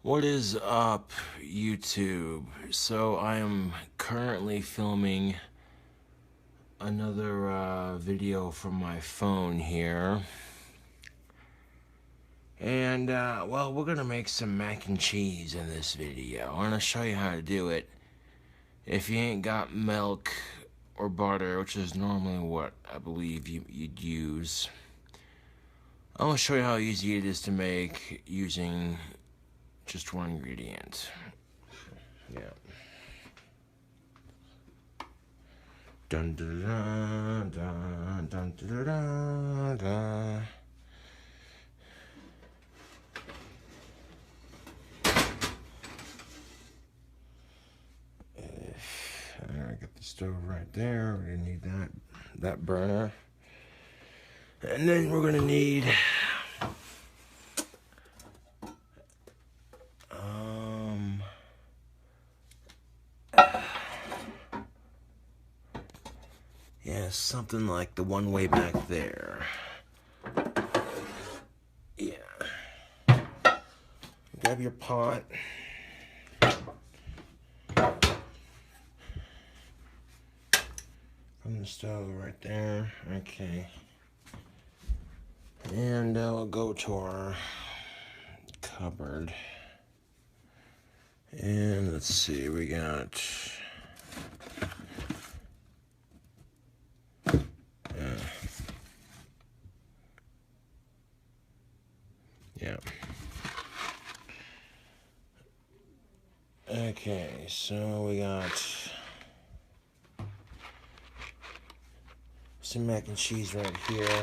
What is up, YouTube? So I am currently filming another video from my phone here. And, well, we're gonna make some mac and cheese in this video. I'm gonna show you how to do it. If you ain't got milk or butter, which is normally what I believe you'd use, I'm gonna show you how easy it is to make using just one ingredient. Yeah. Dun dun dun dun dun dun dun dun. I got the stove right there. We're gonna need that burner, and then we're gonna need something like the one way back there. Yeah. Grab your pot. From the stove right there. Okay. And we'll go to our cupboard. And let's see, we got yeah. Okay, so we got some mac and cheese right here.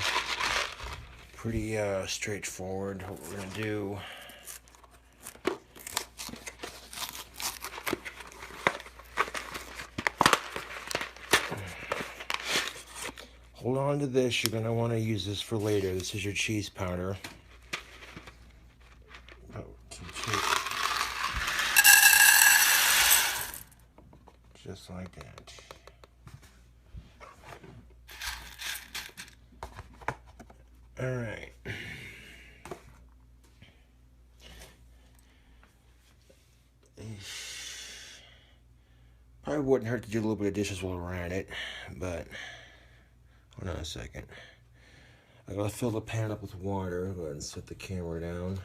Pretty straightforward. What we're gonna do, hold on to this. You're gonna want to use this for later. This is your cheese powder. Just like that. All right. Probably wouldn't hurt to do a little bit of dishes while we're at it, but hold on a second. I gotta fill the pan up with water. Go ahead and set the camera down.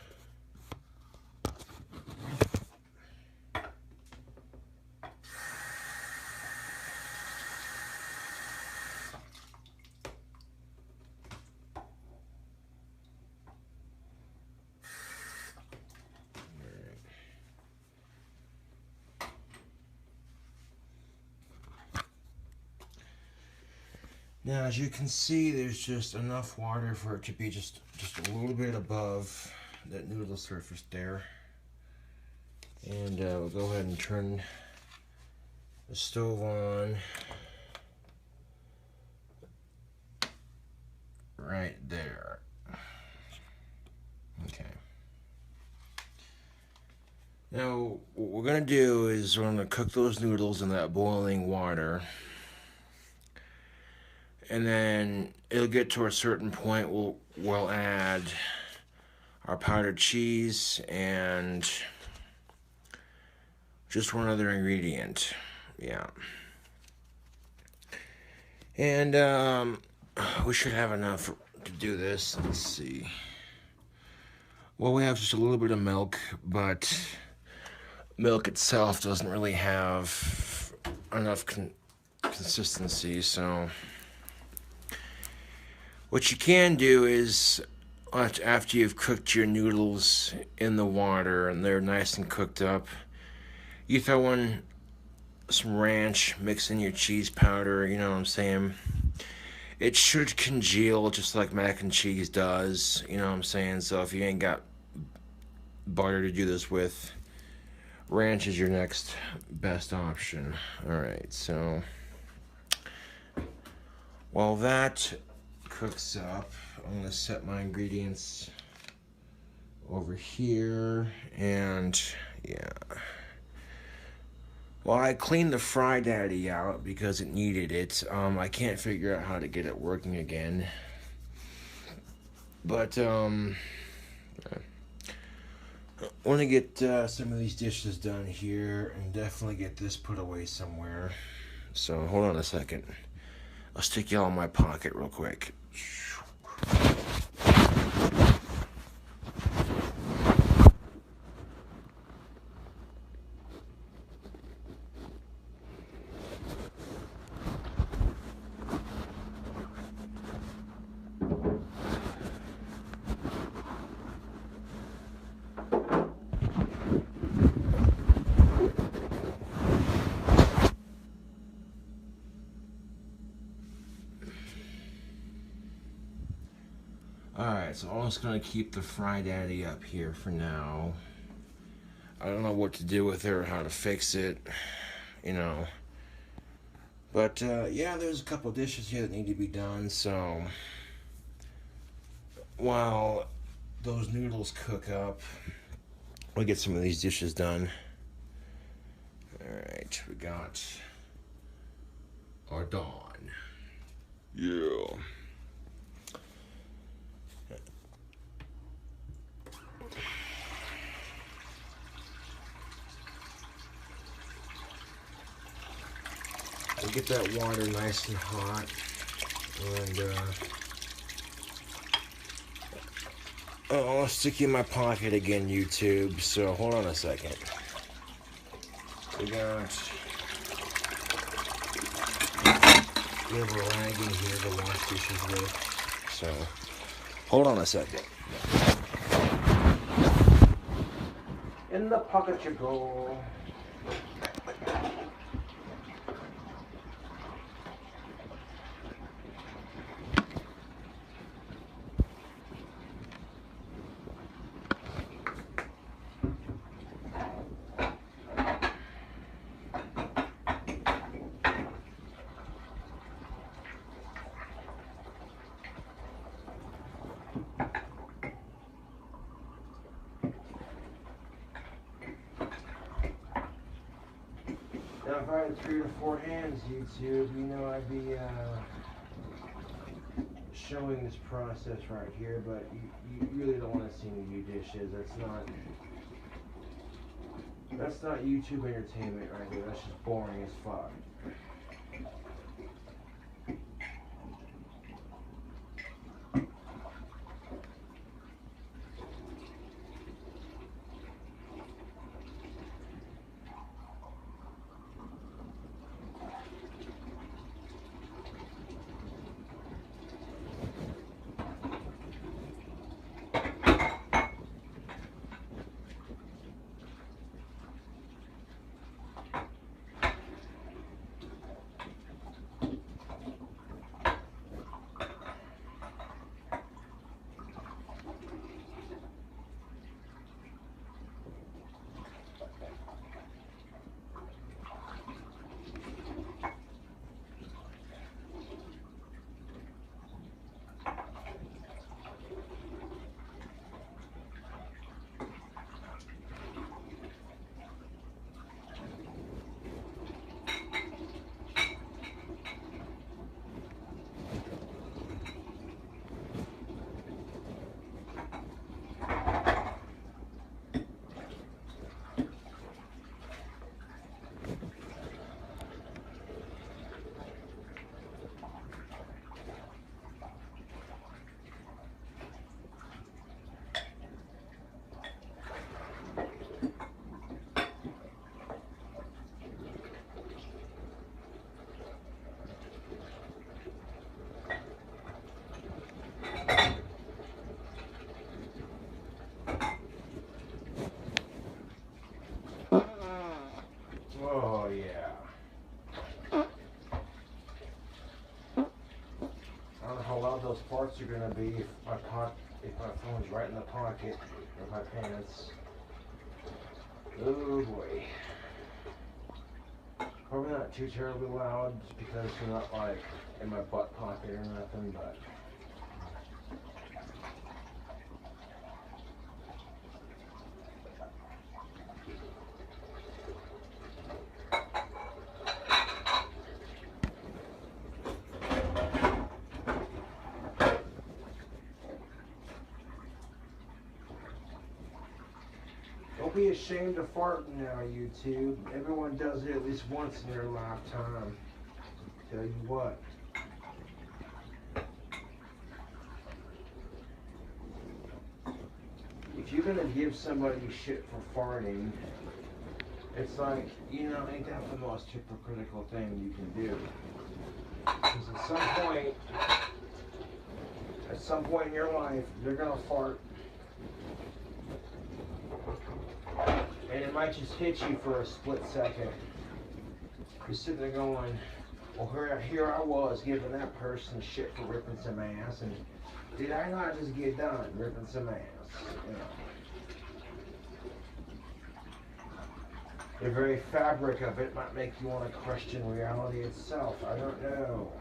Now, as you can see, there's just enough water for it to be just a little bit above that noodle surface there. And we'll go ahead and turn the stove on right there. Okay. Now, what we're gonna do is we're gonna cook those noodles in that boiling water. And then it'll get to a certain point, we'll add our powdered cheese and just one other ingredient. Yeah. And we should have enough to do this. Let's see. Well, we have just a little bit of milk, but milk itself doesn't really have enough consistency, so what you can do is, after you've cooked your noodles in the water and they're nice and cooked up, you throw in some ranch, mix in your cheese powder, you know what I'm saying? It should congeal just like mac and cheese does, you know what I'm saying? So if you ain't got butter to do this with, ranch is your next best option. Alright, so while that cooks up, I'm gonna set my ingredients over here, and yeah. Well, I cleaned the Fry Daddy out because it needed it. I can't figure out how to get it working again. But I want to get some of these dishes done here and definitely get this put away somewhere. So hold on a second. I'll stick y'all in my pocket real quick. Alright, so I'm just going to keep the Fry Daddy up here for now. I don't know what to do with it or how to fix it, you know. But, yeah, there's a couple dishes here that need to be done, so while those noodles cook up, we'll get some of these dishes done. Alright, we got our Dawn. Yeah. We'll get that water nice and hot, and I'll stick you in my pocket again, YouTube, so hold on a second. We have a rag in here to wash dishes with, so hold on a second. In the pocket you go. Now, if I had 3 or 4 hands, YouTube, you know I'd be showing this process right here, but you really don't want to see me do dishes. That's not YouTube entertainment right there. That's just boring as fuck. Oh, yeah. I don't know how loud those farts are gonna be if my phone's right in the pocket of my pants. Oh boy. Probably not too terribly loud just because they're not like in my butt pocket or nothing, but Don't be ashamed of farting now, YouTube. Everyone does it at least once in their lifetime. Tell you what. If you're gonna give somebody shit for farting, it's like, you know, ain't that the most hypocritical thing you can do? Because at some point in your life, they're gonna fart. And it might just hit you for a split second. You're sitting there going, well, here I was giving that person shit for ripping some ass, and did I not just get done ripping some ass? You know. The very fabric of it might make you want to question reality itself. I don't know.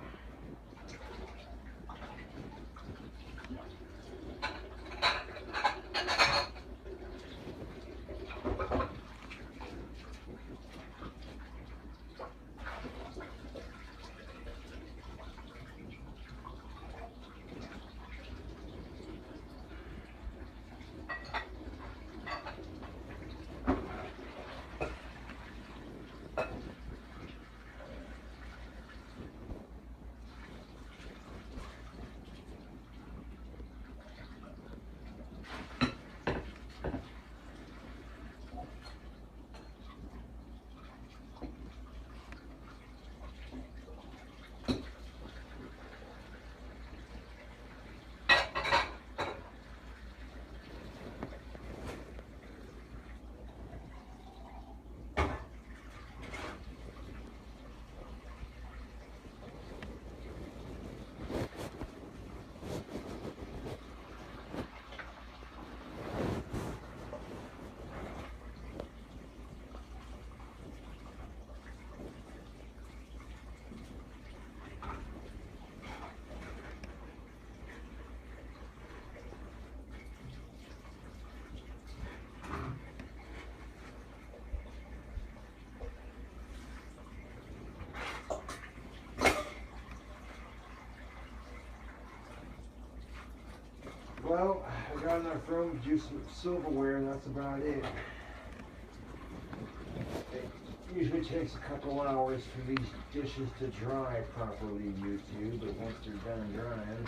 Well, I got enough room to do some silverware, and that's about it. It usually takes a couple hours for these dishes to dry properly, YouTube, but once they're done drying,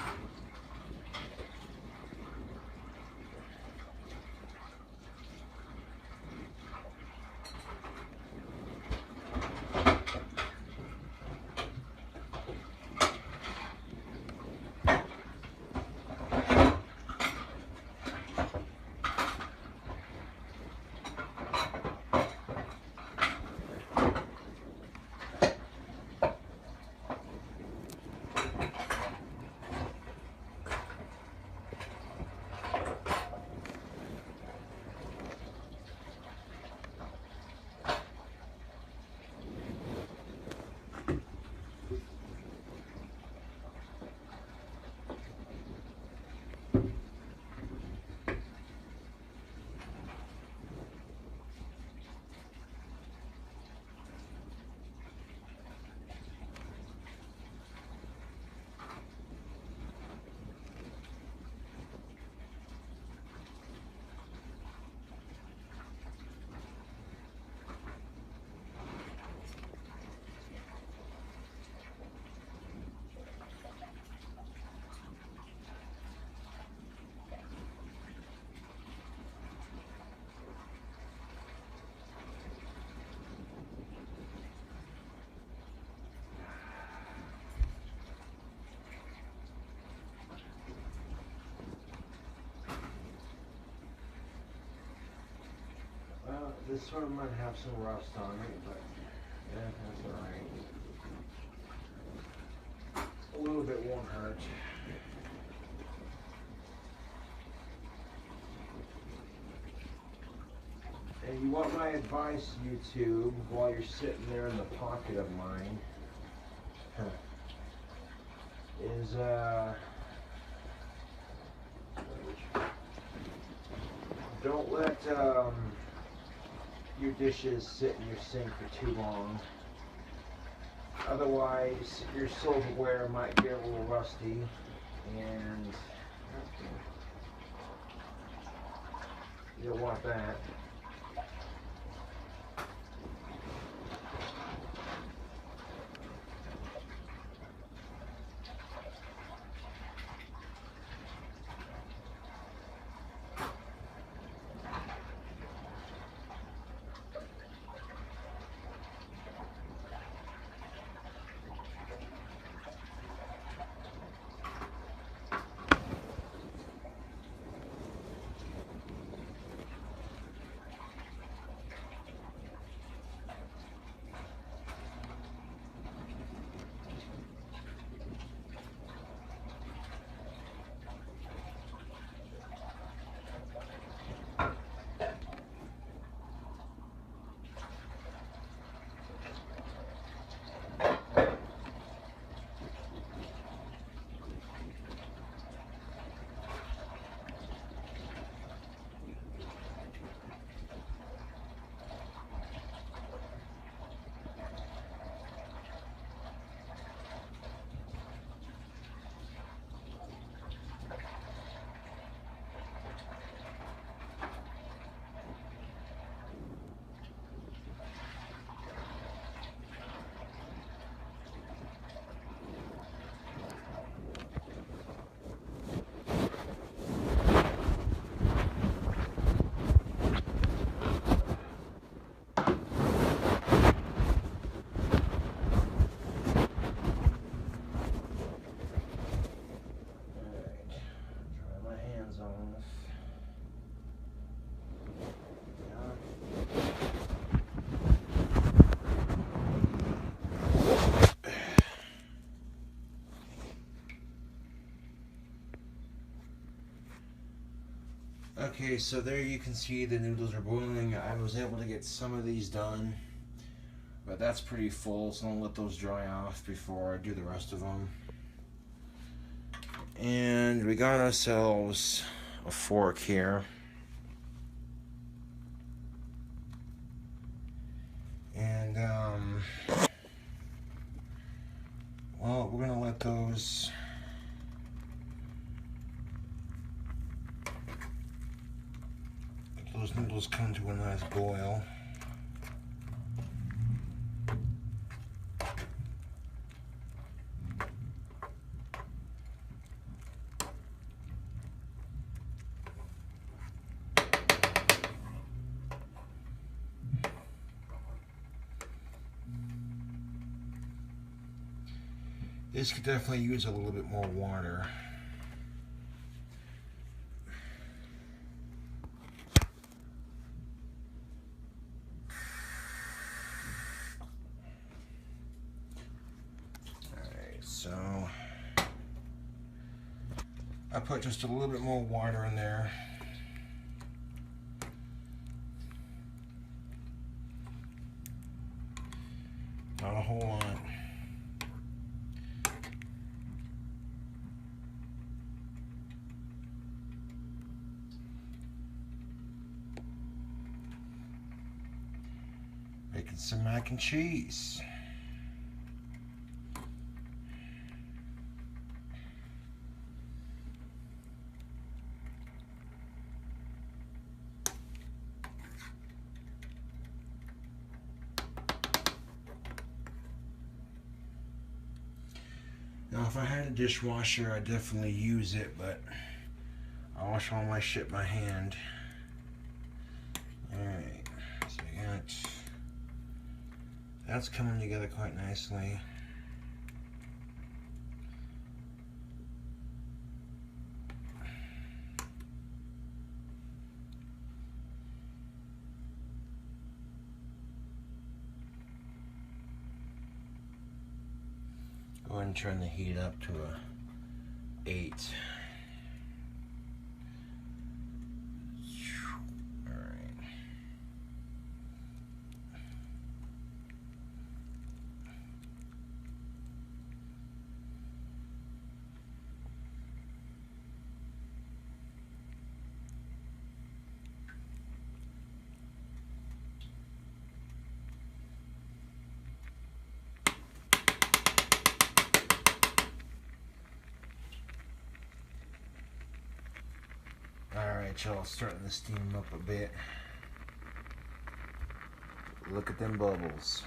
this one might have some rust on it, but yeah, that's alright. A little bit won't hurt. And you want my advice, YouTube, while you're sitting there in the pocket of mine, is don't let your dishes sit in your sink for too long. Otherwise, your silverware might get a little rusty, and you don't want that. Okay, so there you can see the noodles are boiling. I was able to get some of these done, but that's pretty full, so I'll let those dry off before I do the rest of them. And we got ourselves a fork here. And, well, we're gonna let those noodles come to a nice boil. This could definitely use a little bit more water. Alright, so I put just a little bit more water in there. Not a whole lot. Making some mac and cheese. Now, if I had a dishwasher, I'd definitely use it, but I wash all my shit by hand. Alright, so we got, that's coming together quite nicely. Go ahead and turn the heat up to a 8. Alright, y'all, starting to steam up a bit. Look at them bubbles.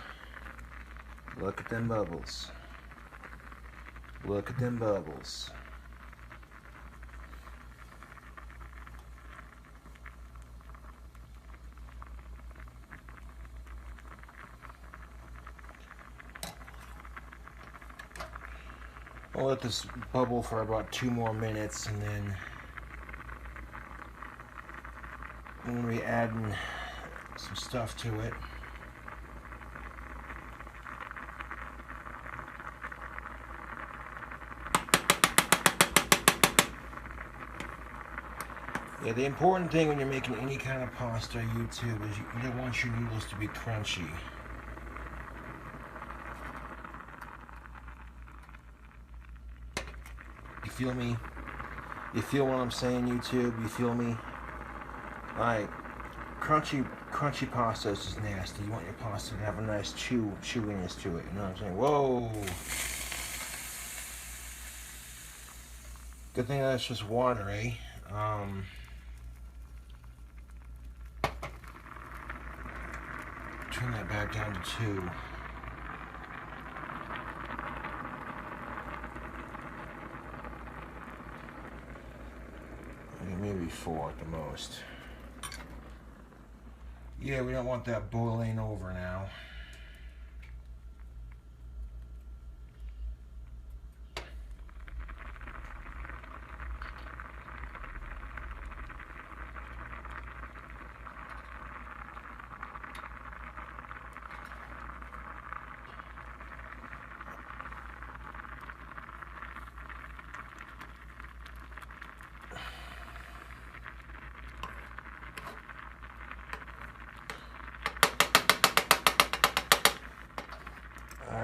Look at them bubbles. Look at them bubbles. I'll let this bubble for about 2 more minutes, and then I'm going to be adding some stuff to it. Yeah, the important thing when you're making any kind of pasta, YouTube, is you don't want your noodles to be crunchy. You feel me? You feel what I'm saying, YouTube? You feel me? Alright, crunchy pasta is just nasty. You want your pasta to have a nice chewiness to it, you know what I'm saying? Whoa! Good thing that's just water, eh? Turn that back down to 2. Maybe 4 at the most. Yeah, we don't want that boiling over now.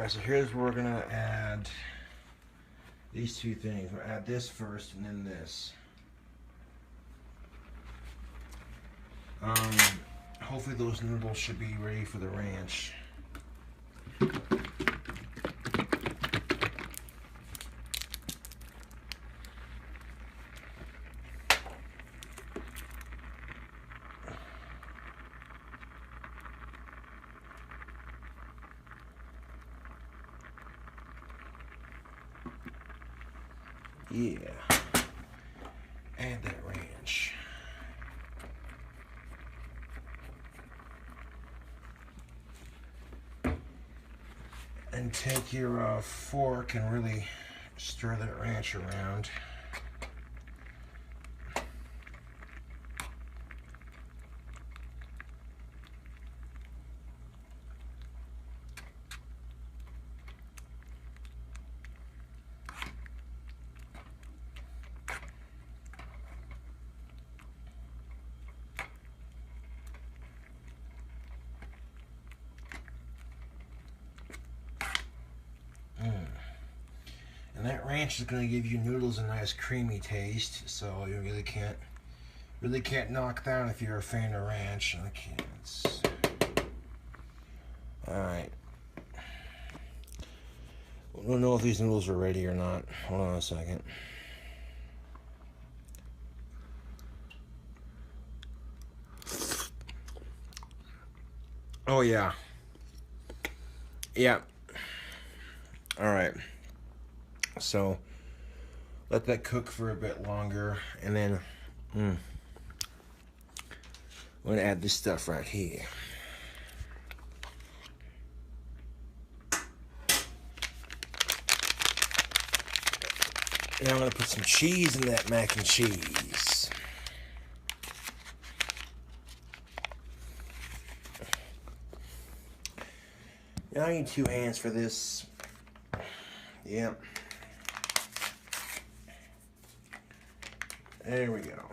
Alright, so here's where we're gonna add these two things. We'll add this first and then this. Hopefully those noodles should be ready for the ranch. Yeah. Add that ranch. And take your fork and really stir that ranch around. And that ranch is going to give you noodles a nice creamy taste, so you really can't knock down if you're a fan of ranch. All right. I don't know if these noodles are ready or not. Hold on a second. Oh yeah. Yeah. All right. So let that cook for a bit longer, and then I'm gonna add this stuff right here. Now I'm gonna put some cheese in that mac and cheese. Now I need 2 hands for this. Yep. There we go.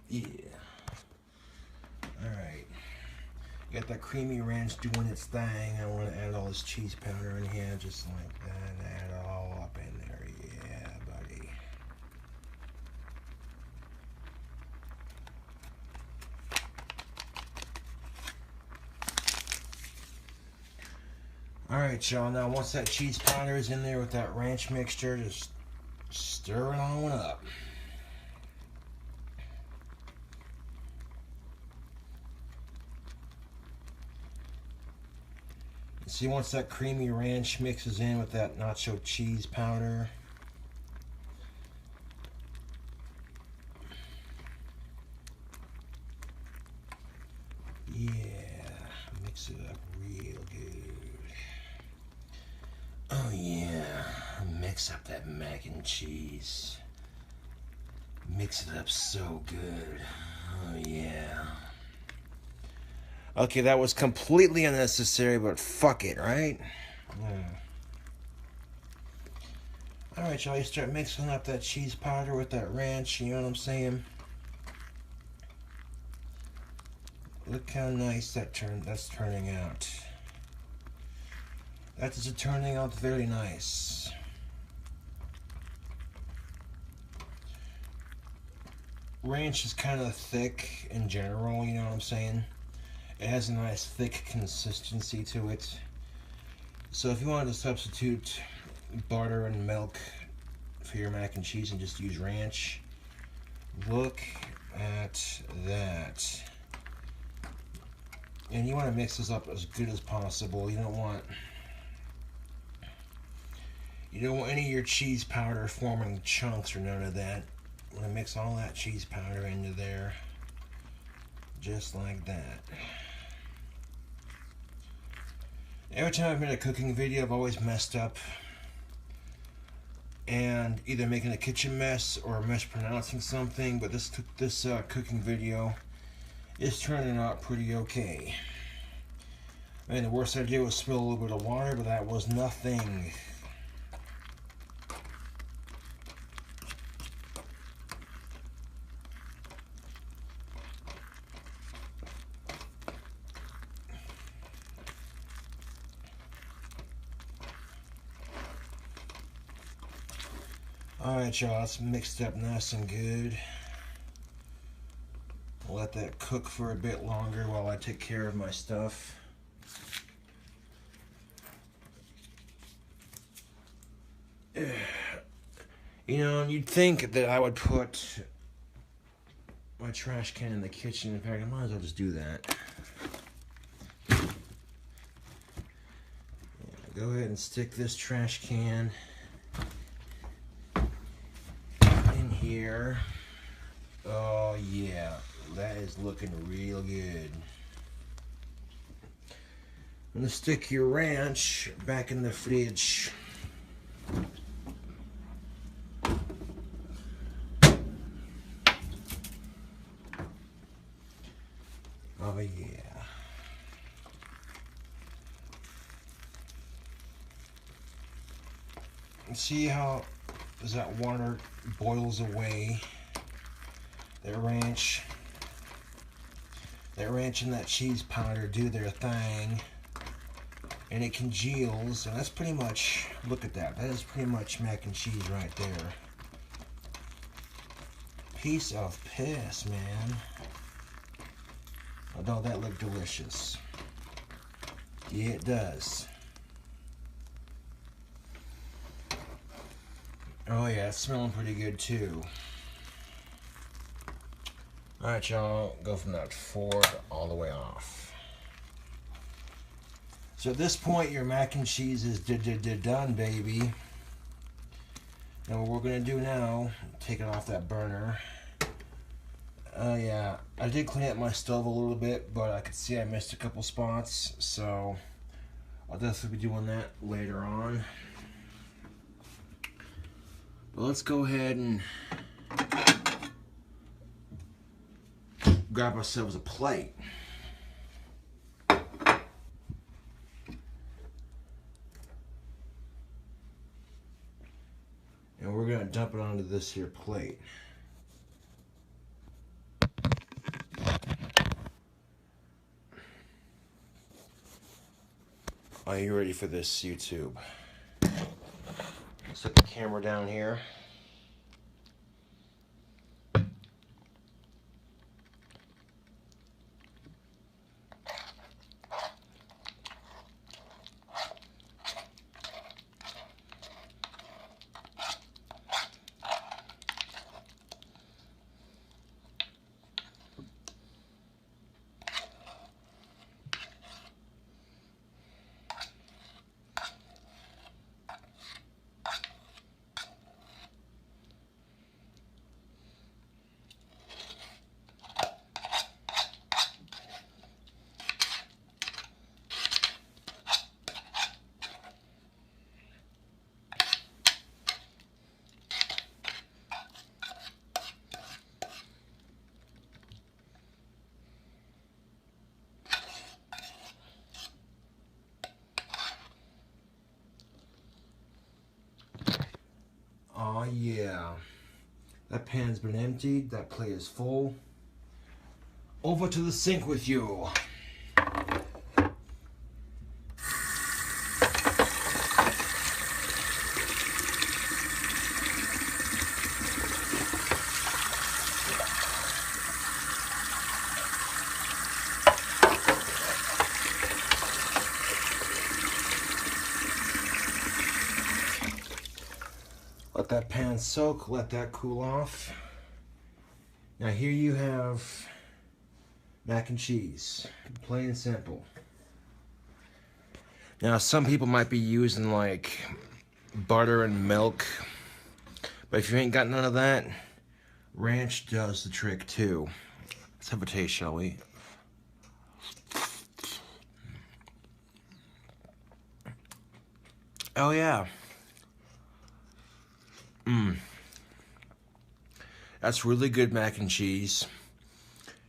Yeah. Alright. Got that creamy ranch doing its thing. I want to add all this cheese powder in here just like that. Add it all up in there. Yeah, buddy. Alright, y'all. Now, once that cheese powder is in there with that ranch mixture, just stir it on up. See, once that creamy ranch mixes in with that nacho cheese powder, yeah, mix it up real good. Oh yeah, mix up that mac and cheese. Mix it up so good. Oh yeah. Okay, that was completely unnecessary, but fuck it, right? Yeah. Alright, y'all, you start mixing up that cheese powder with that ranch, you know what I'm saying? Look how nice that's turning out. That is turning out very nice. Ranch is kind of thick in general, you know what I'm saying? It has a nice thick consistency to it. So if you wanted to substitute butter and milk for your mac and cheese and just use ranch, look at that. And you want to mix this up as good as possible. You don't want any of your cheese powder forming chunks or none of that. I'm going to mix all that cheese powder into there just like that. Every time I've made a cooking video, I've always messed up and either making a kitchen mess or mispronouncing something, but this cooking video is turning out pretty okay. I mean, the worst I did was spill a little bit of water, but that was nothing. Alright, y'all, it's mixed up nice and good. I'll let that cook for a bit longer while I take care of my stuff. You know, you'd think that I would put my trash can in the kitchen. In fact, I might as well just do that. Yeah, go ahead and stick this trash can in here. Oh yeah, that is looking real good. I'm gonna stick your ranch back in the fridge. Oh yeah. See how as that water boils away, that ranch and that cheese powder do their thing, and it congeals, and that's pretty much, look at that, that is pretty much mac and cheese right there. Piece of piss, man. Although that looked delicious. Yeah, it does. Oh yeah, it's smelling pretty good too. Alright, y'all, go from that fork all the way off. So at this point, your mac and cheese is done, baby. And what we're gonna do now, take it off that burner. Yeah, I did clean up my stove a little bit, but I could see I missed a couple spots, so I'll definitely be doing that later on. But let's go ahead and grab ourselves a plate. And we're gonna dump it onto this here plate. Are you ready for this, YouTube? Set the camera down here. Oh yeah, that pan's been emptied, that plate is full. Over to the sink with you. Let that pan soak, let that cool off. Now here you have mac and cheese, plain and simple. Now some people might be using like butter and milk, but if you ain't got none of that, ranch does the trick too. Let's have a taste, shall we? Oh yeah. That's really good mac and cheese.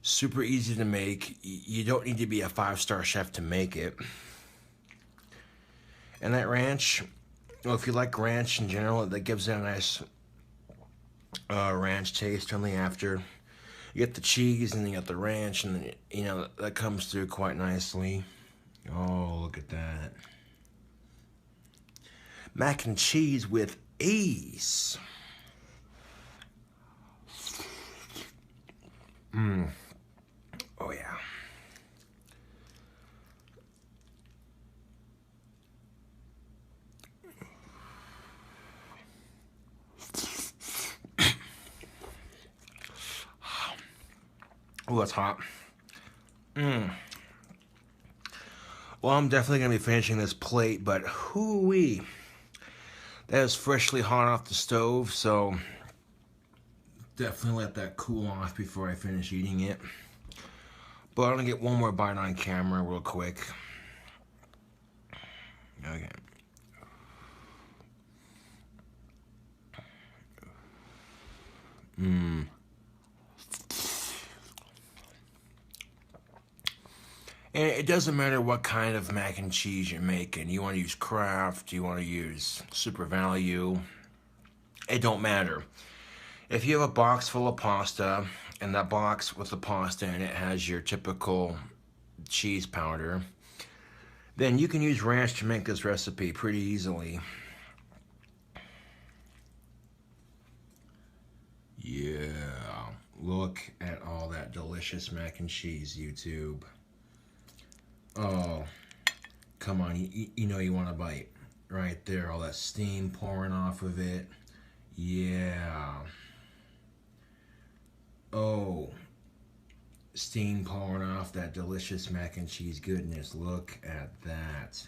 Super easy to make. You don't need to be a 5-star chef to make it. And that ranch, well, if you like ranch in general, that gives it a nice ranch taste only after. You get the cheese and you got the ranch, and then, you know, that comes through quite nicely. Oh, look at that. Mac and cheese with ease. Oh, that's hot. Well, I'm definitely going to be finishing this plate, but hoo-wee. That is freshly hot off the stove, so definitely let that cool off before I finish eating it. But I'm going to get one more bite on camera real quick. Okay. And it doesn't matter what kind of mac and cheese you're making. You want to use Kraft, you want to use Super Value. It don't matter. If you have a box full of pasta, and that box with the pasta in it has your typical cheese powder, then you can use ranch to make this recipe pretty easily. Yeah, look at all that delicious mac and cheese, YouTube. Oh, come on, you know you want a bite. Right there, all that steam pouring off of it. Yeah. Oh, steam pouring off that delicious mac and cheese goodness. Look at that.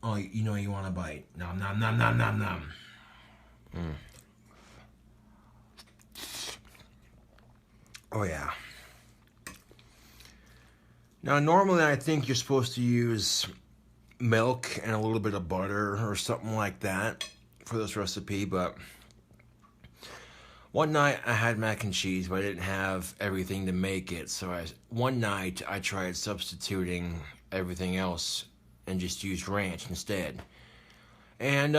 Oh, you know you want a bite. Nom, nom, nom, nom, nom, nom. Oh, yeah. Now, normally I think you're supposed to use milk and a little bit of butter or something like that for this recipe, but one night I had mac and cheese, but I didn't have everything to make it, so one night I tried substituting everything else and just used ranch instead. And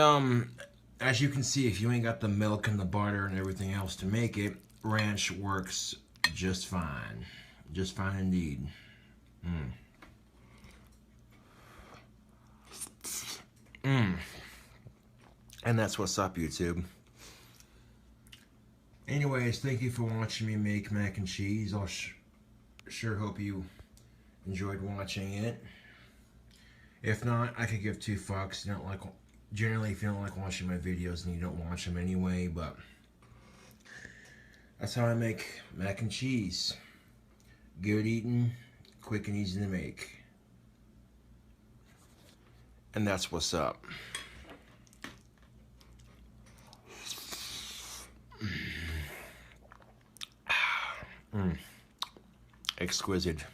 as you can see, if you ain't got the milk and the butter and everything else to make it, ranch works just fine. Just fine indeed. And that's what's up, YouTube. Anyways, thank you for watching me make mac and cheese. I'll sure hope you enjoyed watching it. If not, I could give two fucks. Generally, if you don't like watching my videos, then you don't watch them anyway, but that's how I make mac and cheese. Good eating, quick and easy to make. And that's what's up. Exquisite.